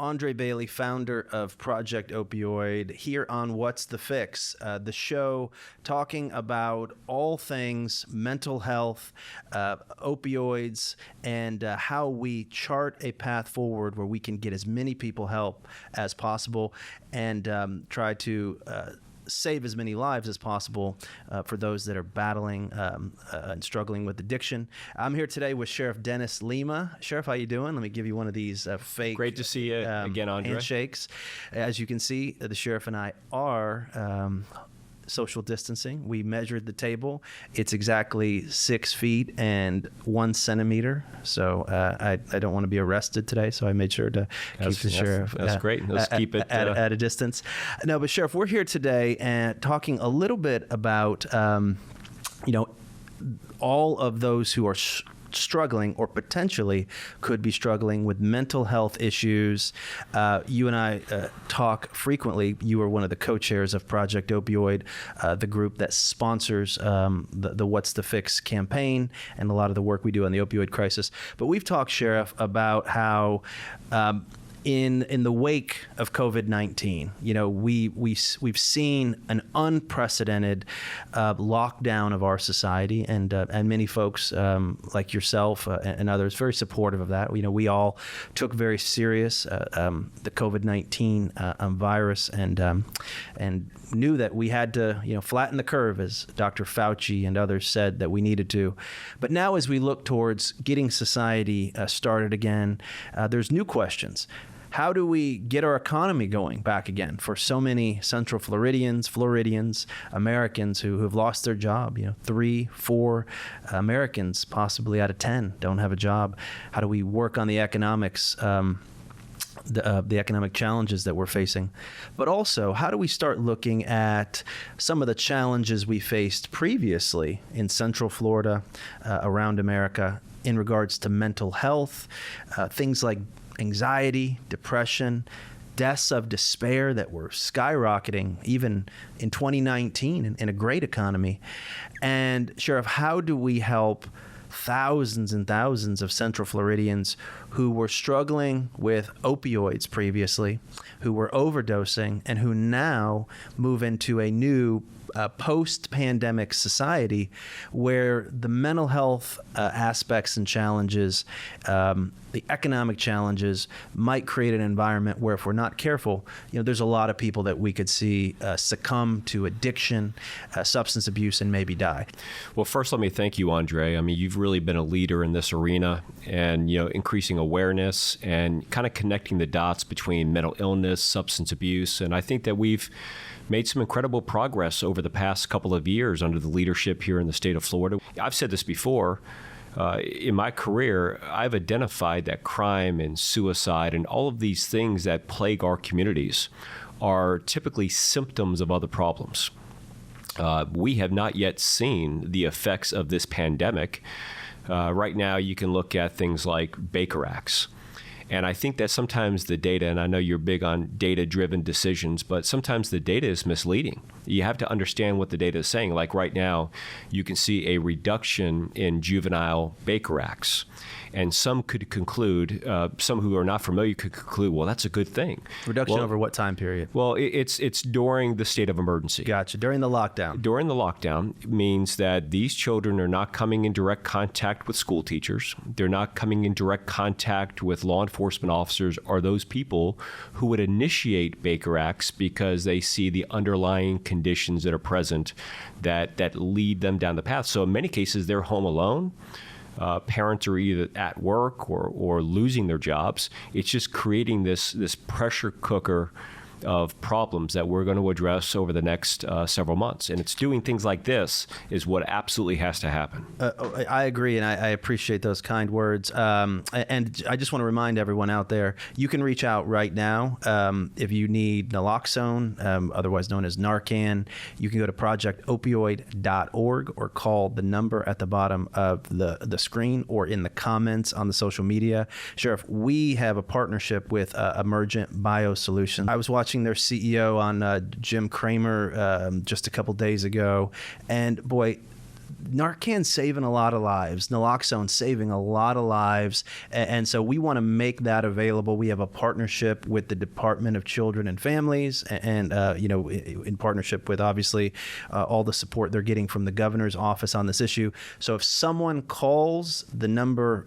Andre Bailey, founder of Project Opioid, here on What's the Fix, the show talking about all things mental health, opioids, and how we chart a path forward where we can get as many people help as possible and try to save as many lives as possible for those that are battling and struggling with addiction. I'm here today with Sheriff Dennis Lemma. Sheriff, how you doing? Let me give you one of these fake Great to see you again, Andre. Handshakes. As you can see, the sheriff and I are social distancing. We measured the table. It's exactly 6 feet and 1 centimeter. So I don't want to be arrested today, so I made sure to keep the sheriff. That's great. Let's keep it at a distance. No, but Sheriff, we're here today and talking a little bit about all of those who are struggling or potentially could be struggling with mental health issues. You and I talk frequently. You are one of the co-chairs of Project Opioid, the group that sponsors the What's the Fix campaign and a lot of the work we do on the opioid crisis. But we've talked, Sheriff, about how in the wake of COVID-19, we've seen an unprecedented lockdown of our society, and many folks like yourself and others very supportive of that. We all took very serious the COVID-19 virus and knew that we had to flatten the curve, as Dr. Fauci and others said that we needed to. But now, as we look towards getting society started again, there's new questions. How do we get our economy going back again for so many Central Floridians, Americans who have lost their job? 3, 4 Americans possibly out of 10 don't have a job. How do we work on the economics, the economic challenges that we're facing? But also, how do we start looking at some of the challenges we faced previously in Central Florida, around America, in regards to mental health, things like anxiety, depression, deaths of despair that were skyrocketing even in 2019 in a great economy. And Sheriff, how do we help thousands and thousands of Central Floridians who were struggling with opioids previously, who were overdosing, and who now move into a new post-pandemic society where the mental health aspects and challenges, the economic challenges might create an environment where, if we're not careful, there's a lot of people that we could see succumb to addiction, substance abuse, and maybe die. Well, first, let me thank you, Andre. I mean, you've really been a leader in this arena, and increasing awareness and kind of connecting the dots between mental illness, substance abuse, and I think that we've made some incredible progress over the past couple of years under the leadership here in the state of Florida. I've said this before. In my career, I've identified that crime and suicide and all of these things that plague our communities are typically symptoms of other problems. We have not yet seen the effects of this pandemic. Right now, you can look at things like Baker Acts. And I think that sometimes the data, and I know you're big on data-driven decisions, but sometimes the data is misleading. You have to understand what the data is saying. Like right now, you can see a reduction in juvenile Baker Acts. And some could conclude, some who are not familiar could conclude, well, that's a good thing. Reduction over what time period? Well, it's during the state of emergency. Gotcha. During the lockdown. During the lockdown means that these children are not coming in direct contact with school teachers. They're not coming in direct contact with law enforcement officers or those people who would initiate Baker Acts because they see the underlying conditions that are present that lead them down the path. So in many cases, they're home alone. Parents are either at work or losing their jobs. It's just creating this pressure cooker of problems that we're going to address over the next several months. And it's doing things like this is what absolutely has to happen. I agree, and I appreciate those kind words. And I just want to remind everyone out there, you can reach out right now if you need naloxone, otherwise known as Narcan. You can go to projectopioid.org or call the number at the bottom of the screen or in the comments on the social media. Sheriff, we have a partnership with Emergent Biosolutions. I was watching their CEO on Jim Cramer just a couple days ago, and boy, Narcan's saving a lot of lives. Naloxone's saving a lot of lives. And so we want to make that available. We have a partnership with the Department of Children and Families and in partnership with, obviously, all the support they're getting from the governor's office on this issue. So if someone calls the number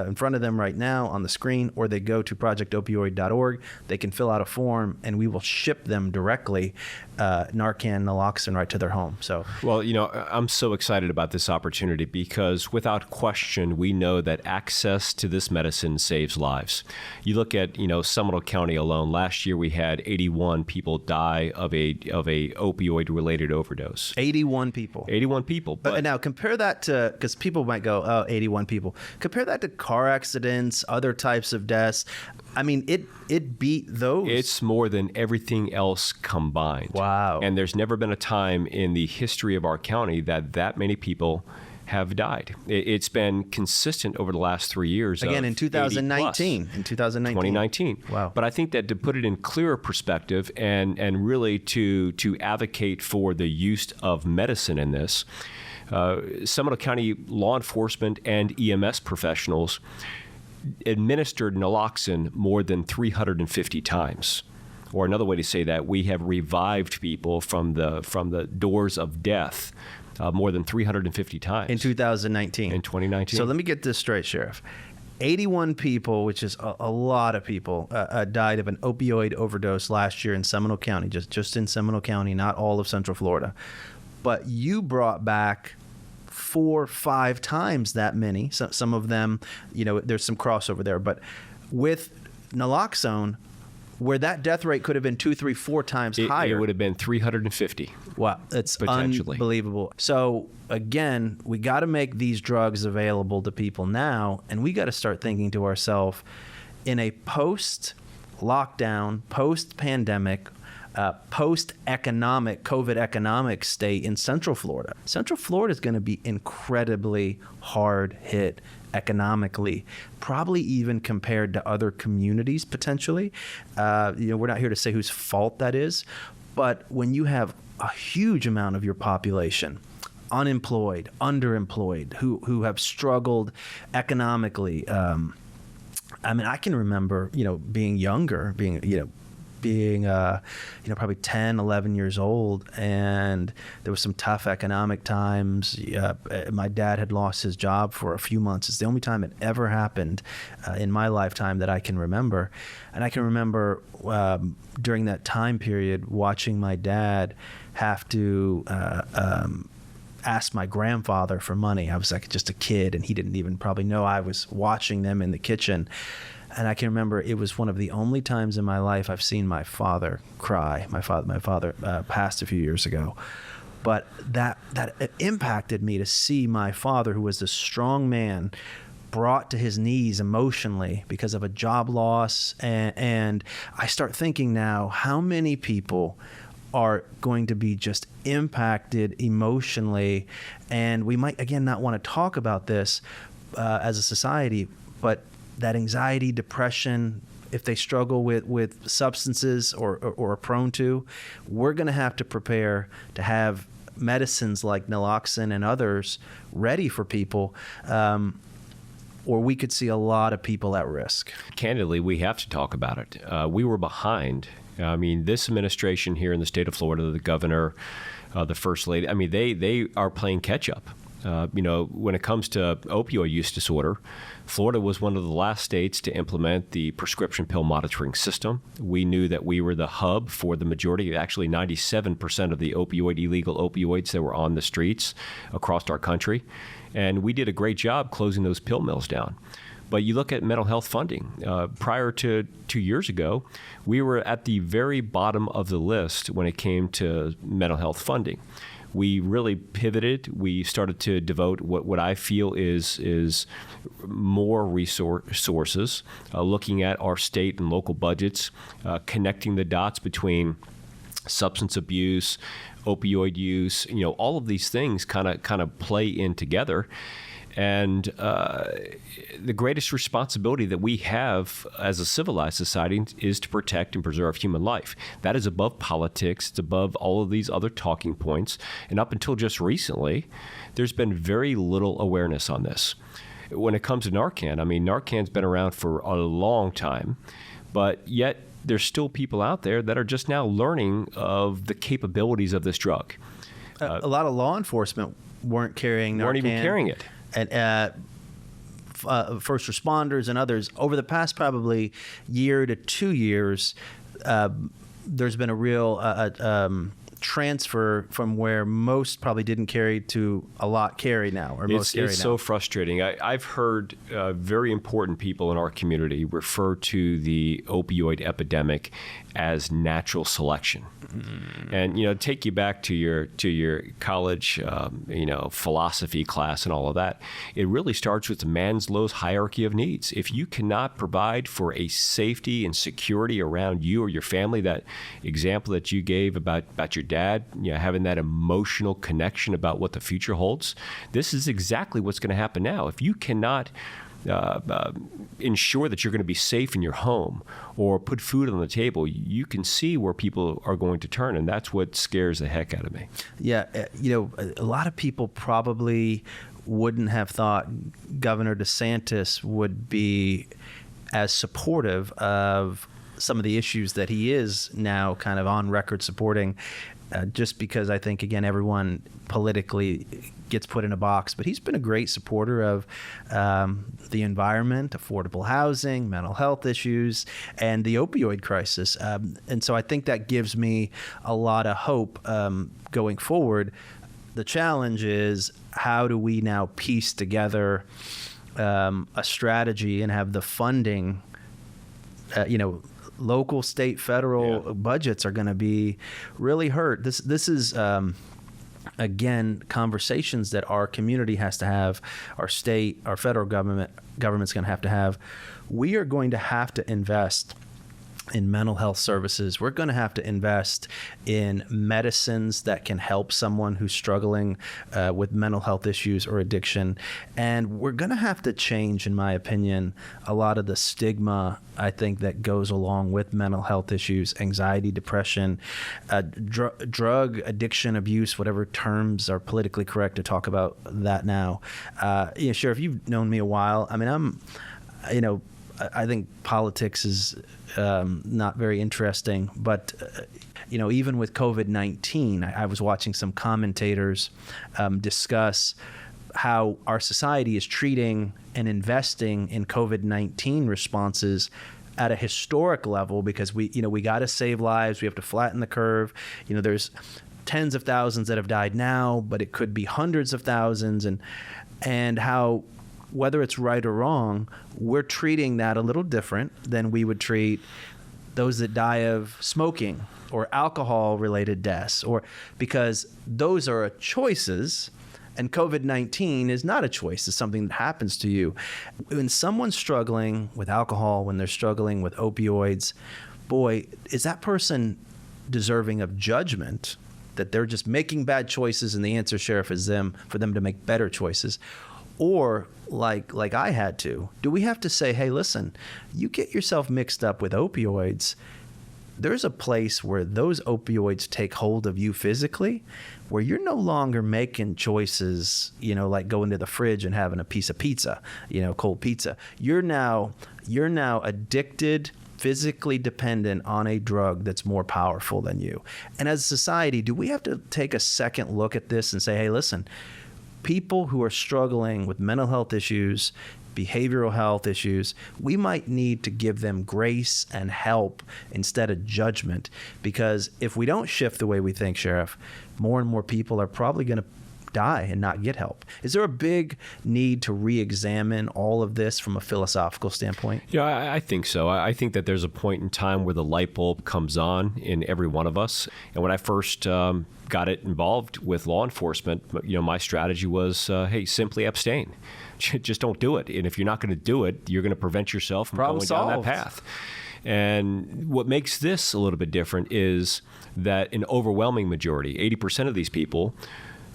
in front of them right now on the screen, or they go to projectopioid.org, they can fill out a form, and we will ship them directly Narcan, naloxone right to their home. So, well, I'm so excited about this opportunity because without question, we know that access to this medicine saves lives. You look at, Seminole County alone. Last year, we had 81 people die of a opioid-related overdose. 81 people. 81 people. But now compare that to, because people might go, oh, 81 people. Compare that to car accidents, other types of deaths. I mean, it beat those. It's more than everything else combined. Wow. And there's never been a time in the history of our county that many people have died. It's been consistent over the last 3 years. Again, in 2019. In 2019. Wow. But I think that to put it in clearer perspective and really to advocate for the use of medicine in this, Seminole County law enforcement and EMS professionals administered naloxone more than 350 times. Or another way to say that, we have revived people from the doors of death more than 350 times. In 2019. In 2019. So let me get this straight, Sheriff. 81 people, which is a lot of people, died of an opioid overdose last year in Seminole County, just in Seminole County, not all of Central Florida. But you brought back 4, 5 times that many. Some of them, there's some crossover there. But with naloxone, where that death rate could have been 2, 3, 4 times higher. It would have been 350. Wow, it's unbelievable. So again, we got to make these drugs available to people now, and we got to start thinking to ourselves, in a post-lockdown, post-pandemic, post-economic, COVID economic state in Central Florida. Central Florida is going to be incredibly hard hit economically, probably even compared to other communities potentially. We're not here to say whose fault that is, but when you have a huge amount of your population unemployed, underemployed, who have struggled economically. I can remember, being younger, being probably 10, 11 years old, and there was some tough economic times. My dad had lost his job for a few months. It's the only time it ever happened in my lifetime that I can remember. And I can remember during that time period watching my dad have to ask my grandfather for money. I was like just a kid, and he didn't even probably know I was watching them in the kitchen. And I can remember it was one of the only times in my life I've seen my father cry. My father passed a few years ago. But that impacted me to see my father, who was this strong man, brought to his knees emotionally because of a job loss. And I start thinking now, how many people are going to be just impacted emotionally? And we might, again, not want to talk about this as a society, but that anxiety, depression, if they struggle with substances or are prone to, we're going to have to prepare to have medicines like naloxone and others ready for people, or we could see a lot of people at risk. Candidly, we have to talk about it. We were behind. This administration here in the state of Florida, the governor, the first lady, they are playing catch up. When it comes to opioid use disorder, Florida was one of the last states to implement the prescription pill monitoring system. We knew that we were the hub for the majority, actually 97% of the illegal opioids that were on the streets across our country. And we did a great job closing those pill mills down. But you look at mental health funding. Prior to 2 years ago, we were at the very bottom of the list when it came to mental health funding. We really pivoted. We started to devote what I feel is more resources, looking at our state and local budgets, connecting the dots between substance abuse, opioid use. All of these things kind of play in together. And the greatest responsibility that we have as a civilized society is to protect and preserve human life. That is above politics. It's above all of these other talking points. And up until just recently, there's been very little awareness on this. When it comes to Narcan, I mean, Narcan's been around for a long time, but yet there's still people out there that are just now learning of the capabilities of this drug. A lot of law enforcement weren't carrying Narcan. Weren't even carrying it. And first responders and others, over the past probably year to 2 years, there's been a real transfer from where most probably didn't carry to a lot carry now, or most carry now. It's so frustrating. I've heard very important people in our community refer to the opioid epidemic as natural selection. And take you back to your college philosophy class and all of that. It really starts with Maslow's hierarchy of needs. If you cannot provide for a safety and security around you or your family, that example that you gave about your dad, having that emotional connection about what the future holds, this is exactly what's going to happen now. If you cannot ensure that you're going to be safe in your home or put food on the table, you can see where people are going to turn, and that's what scares the heck out of me. Yeah, a lot of people probably wouldn't have thought Governor DeSantis would be as supportive of some of the issues that he is now kind of on record supporting, just because I think, again, everyone politically gets put in a box. But he's been a great supporter of the environment, affordable housing, mental health issues, and the opioid crisis. And so I think that gives me a lot of hope going forward. The challenge is, how do we now piece together a strategy and have the funding, local, state, federal budgets are going to be really hurt. This is, again, conversations that our community has to have, our state, our federal government's going to have. We are going to have to invest in mental health services. We're going to have to invest in medicines that can help someone who's struggling with mental health issues or addiction. And we're going to have to change, in my opinion, a lot of the stigma, I think, that goes along with mental health issues, anxiety, depression, drug addiction, abuse, whatever terms are politically correct to talk about that now. Sheriff, you've known me a while. I mean, I think politics is not very interesting, but even with COVID-19, I was watching some commentators discuss how our society is treating and investing in COVID-19 responses at a historic level, because we got to save lives. We have to flatten the curve. There's tens of thousands that have died now, but it could be hundreds of thousands, and how, whether it's right or wrong, we're treating that a little different than we would treat those that die of smoking or alcohol-related deaths, or because those are choices, and COVID-19 is not a choice. It's something that happens to you. When someone's struggling with alcohol, when they're struggling with opioids, boy, is that person deserving of judgment, that they're just making bad choices, and the answer, Sheriff, is for them to make better choices? Or like I had to, do we have to say, hey, listen, you get yourself mixed up with opioids, there's a place where those opioids take hold of you physically, where you're no longer making choices, like going to the fridge and having a piece of pizza, cold pizza. You're now addicted, physically dependent on a drug that's more powerful than you. And as a society, do we have to take a second look at this and say, hey, listen, people who are struggling with mental health issues, behavioral health issues, we might need to give them grace and help instead of judgment, because if we don't shift the way we think, Sheriff, more and more people are probably going to die and not get help. Is there a big need to re-examine all of this from a philosophical standpoint? Yeah, I think so. I think that there's a point in time where the light bulb comes on in every one of us. And when I first got it involved with law enforcement, my strategy was, hey, simply abstain. Just don't do it. And if you're not going to do it, you're going to prevent yourself from going down that path. And what makes this a little bit different is that an overwhelming majority, 80% of these people,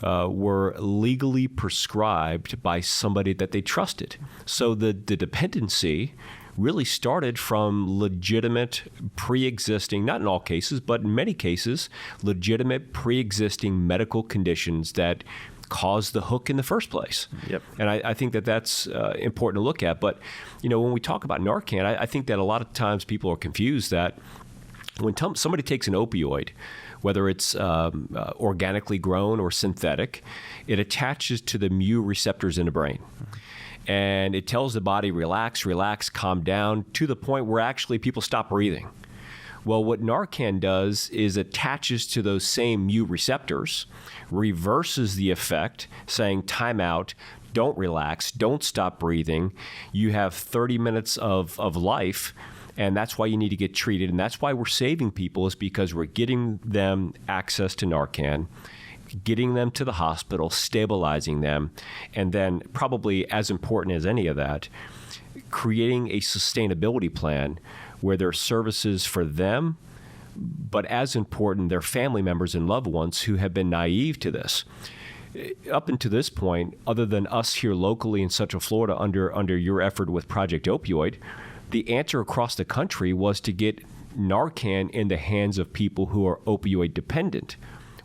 were legally prescribed by somebody that they trusted. So the dependency really started from legitimate pre-existing, not in all cases, but in many cases, legitimate pre-existing medical conditions that caused the hook in the first place. Yep. And I think that that's important to look at. But, when we talk about Narcan, I think that a lot of times people are confused that when somebody takes an opioid, whether it's organically grown or synthetic, it attaches to the mu receptors in the brain. And it tells the body, relax, relax, calm down, to the point where actually people stop breathing. Well, what Narcan does is attaches to those same mu receptors, reverses the effect, saying time out, don't relax, don't stop breathing. You have 30 minutes of life, and that's why you need to get treated. And that's why we're saving people, is because we're getting them access to Narcan, getting them to the hospital, stabilizing them, and then probably as important as any of that, creating a sustainability plan where there are services for them, but as important, their family members and loved ones who have been naive to this. Up until this point, other than us here locally in Central Florida under your effort with Project Opioid, the answer across the country was to get Narcan in the hands of people who are opioid dependent,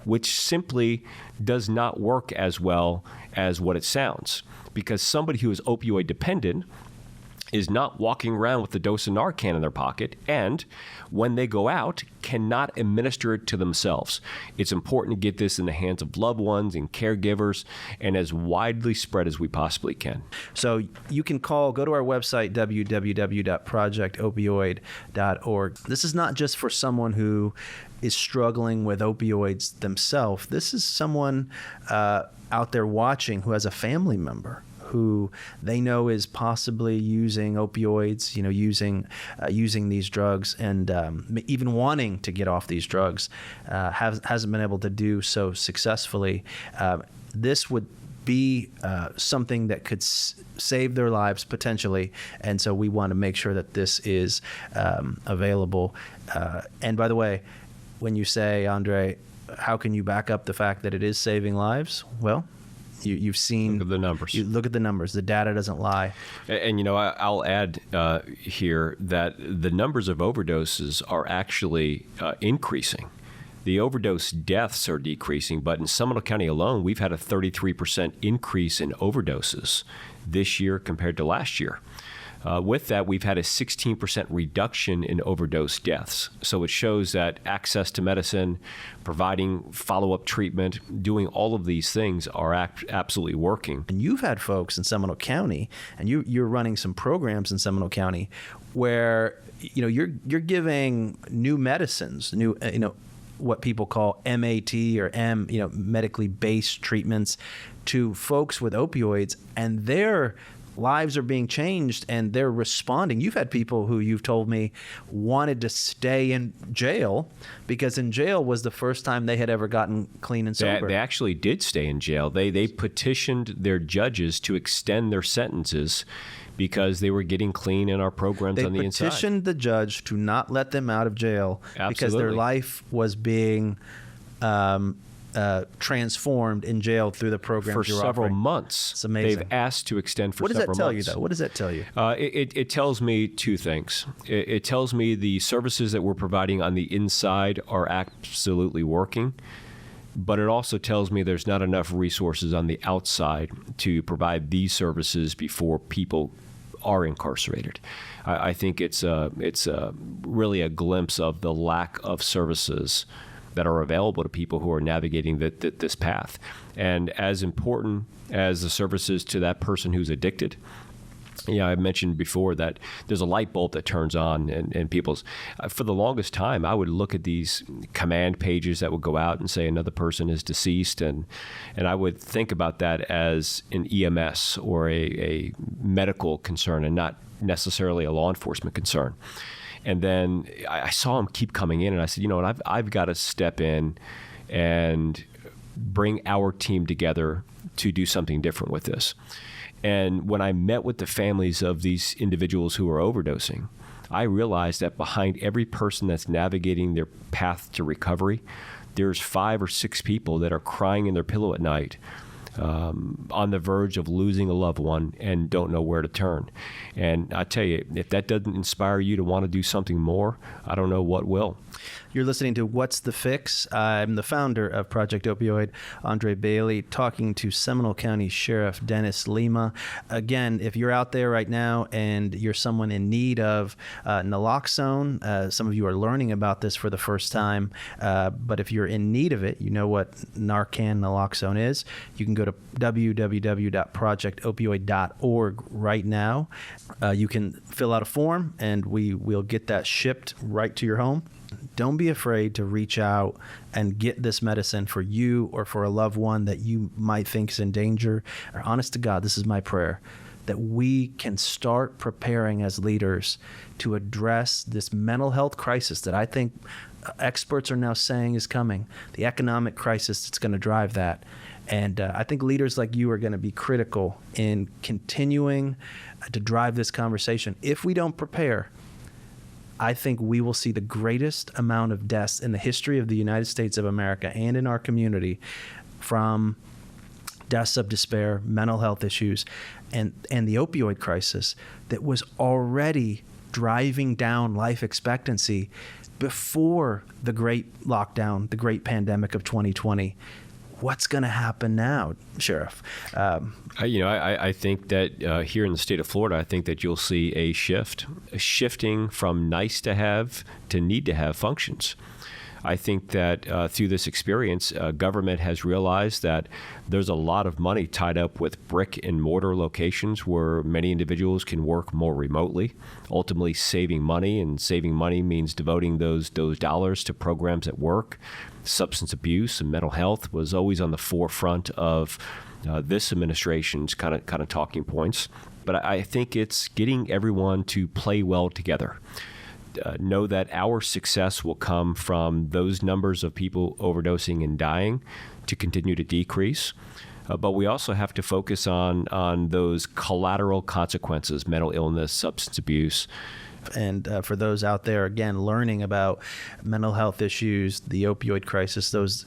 which simply does not work as well as what it sounds. Because somebody who is opioid dependent is not walking around with a dose of Narcan in their pocket, and when they go out, cannot administer it to themselves. It's important to get this in the hands of loved ones and caregivers, and as widely spread as we possibly can. So you can go to our website, www.projectopioid.org. This is not just for someone who is struggling with opioids themselves. This is someone out there watching who has a family member who they know is possibly using opioids, using these drugs, and even wanting to get off these drugs, hasn't been able to do so successfully. This would be something that could save their lives potentially, and so we want to make sure that this is available. And by the way, when you say, Andre, how can you back up the fact that it is saving lives? Well, you've seen. Look at the numbers. You look at the numbers. The data doesn't lie. And I'll add here that the numbers of overdoses are actually increasing. The overdose deaths are decreasing, but in Seminole County alone, we've had a 33% increase in overdoses this year compared to last year. With that, we've had a 16% reduction in overdose deaths. So it shows that access to medicine, providing follow-up treatment, doing all of these things are absolutely working. And you've had folks in Seminole County, and you're running some programs in Seminole County where you're giving new medicines, what people call MAT or medically based treatments to folks with opioids, and their lives are being changed and they're responding. You've had people who you've told me wanted to stay in jail because in jail was the first time they had ever gotten clean and sober. They actually did stay in jail. They petitioned their judges to extend their sentences because they were getting clean in our programs on the inside. They petitioned the judge to not let them out of jail. Absolutely. Because their life was being transformed in jail through the program for several months. It's amazing. They've asked to extend for several months. What does that tell you, though? What does that tell you? It tells me two things. It tells me the services that we're providing on the inside are absolutely working, but it also tells me there's not enough resources on the outside to provide these services before people are incarcerated. I think it's really a glimpse of the lack of services that are available to people who are navigating this path. And as important as the services to that person who's addicted, I mentioned before that there's a light bulb that turns on in people's. For the longest time, I would look at these command pages that would go out and say another person is deceased, and I would think about that as an EMS or a medical concern and not necessarily a law enforcement concern. And then I saw him keep coming in, and I said, what, I've got to step in and bring our team together to do something different with this. And when I met with the families of these individuals who are overdosing, I realized that behind every person that's navigating their path to recovery, there's 5 or 6 people that are crying in their pillow at night, on the verge of losing a loved one and don't know where to turn. And I tell you, if that doesn't inspire you to want to do something more, I don't know what will. You're listening to What's the Fix? I'm the founder of Project Opioid, Andre Bailey, talking to Seminole County Sheriff Dennis Lemma. Again, if you're out there right now and you're someone in need of naloxone, some of you are learning about this for the first time, but if you're in need of it, you know what Narcan naloxone is. You can go to www.projectopioid.org right now. You can fill out a form and we'll get that shipped right to your home. Don't be afraid to reach out and get this medicine for you or for a loved one that you might think is in danger. Or honest to God, this is my prayer, that we can start preparing as leaders to address this mental health crisis that I think experts are now saying is coming, the economic crisis that's going to drive that. And I think leaders like you are going to be critical in continuing to drive this conversation. If we don't prepare, I think we will see the greatest amount of deaths in the history of the United States of America and in our community from deaths of despair, mental health issues, and the opioid crisis that was already driving down life expectancy before the great lockdown, the great pandemic of 2020. What's going to happen now, Sheriff? I think that here in the state of Florida, I think that you'll see a shifting from nice to have to need to have functions. I think that through this experience, government has realized that there's a lot of money tied up with brick and mortar locations where many individuals can work more remotely, ultimately saving money. And saving money means devoting those dollars to programs at work. Substance abuse and mental health was always on the forefront of this administration's kind of talking points. But I think it's getting everyone to play well together. Know that our success will come from those numbers of people overdosing and dying to continue to decrease. But we also have to focus on those collateral consequences, mental illness, substance abuse. And for those out there, again, learning about mental health issues, the opioid crisis, those,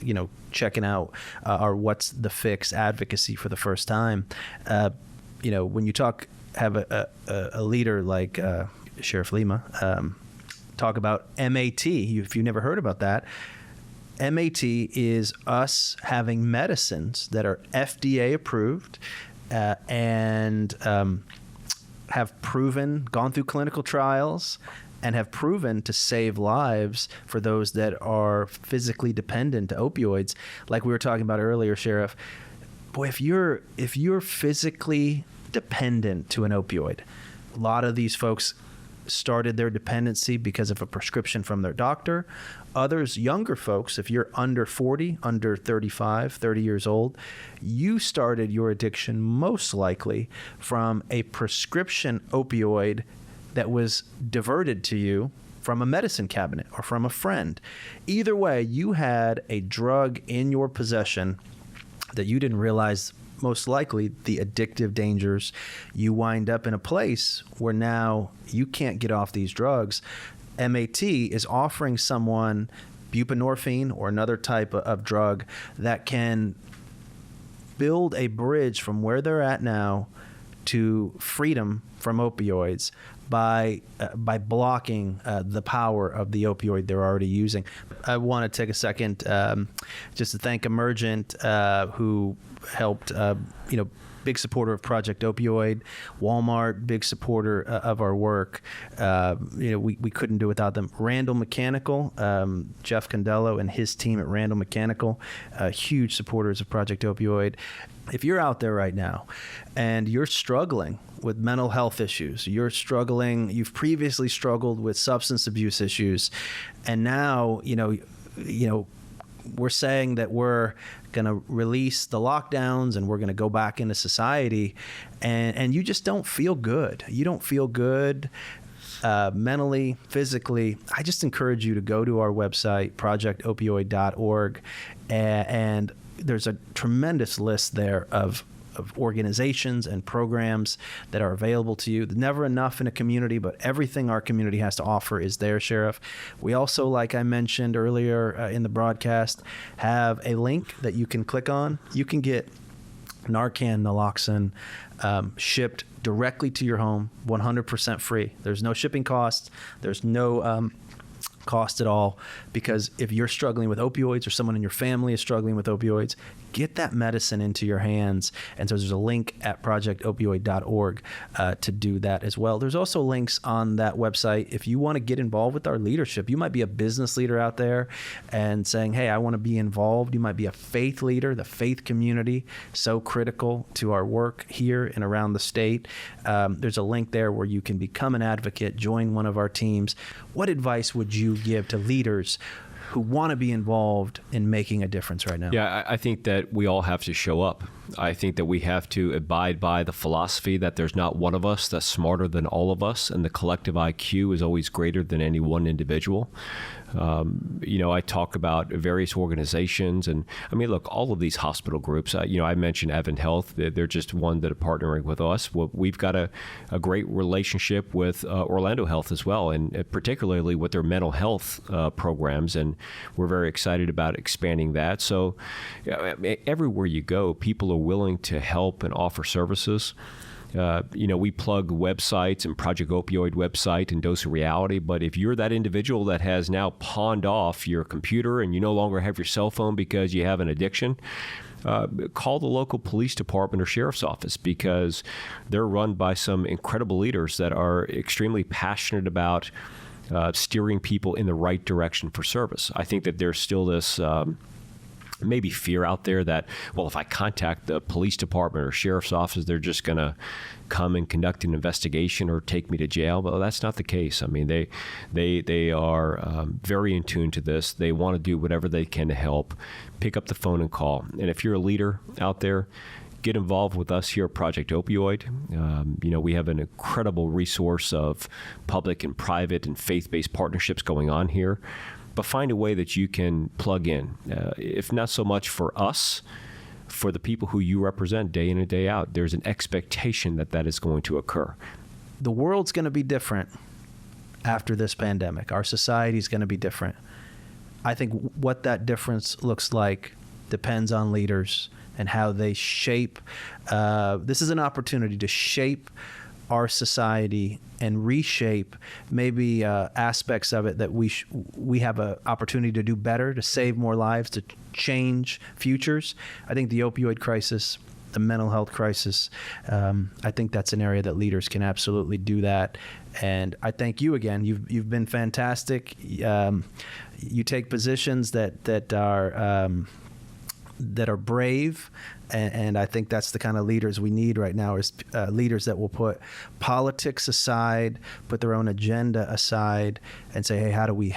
checking out our What's the Fix advocacy for the first time. When you have a leader like Sheriff Lemma, talk about MAT, if you've never heard about that, MAT is us having medicines that are FDA approved and have gone through clinical trials and have proven to save lives for those that are physically dependent to opioids. Like we were talking about earlier, Sheriff, boy, if you're physically dependent to an opioid, a lot of these folks started their dependency because of a prescription from their doctor. Others, younger folks, if you're under 40, under 35, 30 years old, you started your addiction most likely from a prescription opioid that was diverted to you from a medicine cabinet or from a friend. Either way, you had a drug in your possession that you didn't realize most likely the addictive dangers. You wind up in a place where now you can't get off these drugs. MAT is offering someone buprenorphine or another type of drug that can build a bridge from where they're at now to freedom from opioids by blocking the power of the opioid they're already using. I want to take a second just to thank Emergent, who helped, big supporter of Project Opioid. Walmart, big supporter of our work. We couldn't do without them. Randall Mechanical, Jeff Condello and his team at Randall Mechanical, huge supporters of Project Opioid. If you're out there right now and you're struggling with mental health issues, you've previously struggled with substance abuse issues, and now, we're saying that we're going to release the lockdowns and we're going to go back into society, and you just don't feel good. You don't feel good mentally, physically. I just encourage you to go to our website, projectopioid.org, and there's a tremendous list there of of organizations and programs that are available to you. Never enough in a community, but everything our community has to offer is there, Sheriff. We also, like I mentioned earlier in the broadcast, have a link that you can click on. You can get Narcan, naloxone shipped directly to your home, 100% free. There's no shipping cost. There's no cost at all, because if you're struggling with opioids or someone in your family is struggling with opioids, get that medicine into your hands. And so there's a link at projectopioid.org to do that as well. There's also links on that website if you want to get involved with our leadership. You might be a business leader out there and saying, hey, I want to be involved. You might be a faith leader, the faith community, so critical to our work here and around the state. There's a link there where you can become an advocate, join one of our teams. What advice would you give to leaders who want to be involved in making a difference right now? Yeah, I think that we all have to show up. I think that we have to abide by the philosophy that there's not one of us that's smarter than all of us, and the collective IQ is always greater than any one individual. I talk about various organizations, and I mean, look, all of these hospital groups, I mentioned Advent Health, they're just one that are partnering with us. Well, we've got a great relationship with Orlando Health as well, and particularly with their mental health programs, and we're very excited about expanding that. So everywhere you go, people are willing to help and offer services. We plug websites and Project Opioid website and Dose of Reality, but if you're that individual that has now pawned off your computer and you no longer have your cell phone because you have an addiction, call the local police department or sheriff's office, because they're run by some incredible leaders that are extremely passionate about steering people in the right direction for service. I think that there's still this maybe fear out there that, well, if I contact the police department or sheriff's office, they're just going to come and conduct an investigation or take me to jail. But that's not the case. I mean, they are very in tune to this. They want to do whatever they can to help. Pick up the phone and call. And if you're a leader out there, get involved with us here at Project Opioid. We have an incredible resource of public and private and faith-based partnerships going on here. But find a way that you can plug in, if not so much for us, for the people who you represent day in and day out. There's an expectation that is going to occur. The world's going to be different after this pandemic. Our society is going to be different. I think what that difference looks like depends on leaders and how they shape. This is an opportunity to shape our society and reshape maybe aspects of it that we have an opportunity to do better, to save more lives, to change futures. I think the opioid crisis, the mental health crisis, I think that's an area that leaders can absolutely do that. And I thank you again. You've been fantastic. You take positions that are brave, and I think that's the kind of leaders we need right now, is leaders that will put politics aside, put their own agenda aside, and say, hey, how do we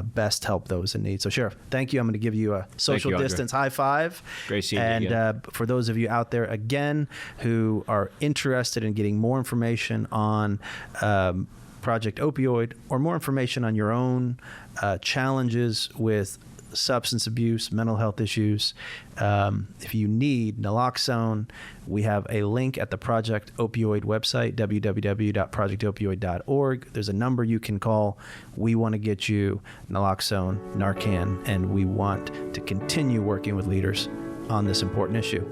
best help those in need? So, Sheriff, thank you. I'm going to give you a social distance high five. Great seeing you again. And for those of you out there, again, who are interested in getting more information on Project Opioid, or more information on your own challenges with substance abuse, mental health issues, if you need naloxone, we have a link at the Project Opioid website, www.projectopioid.org. There's a number you can call. We want to get you naloxone, Narcan, and we want to continue working with leaders on this important issue.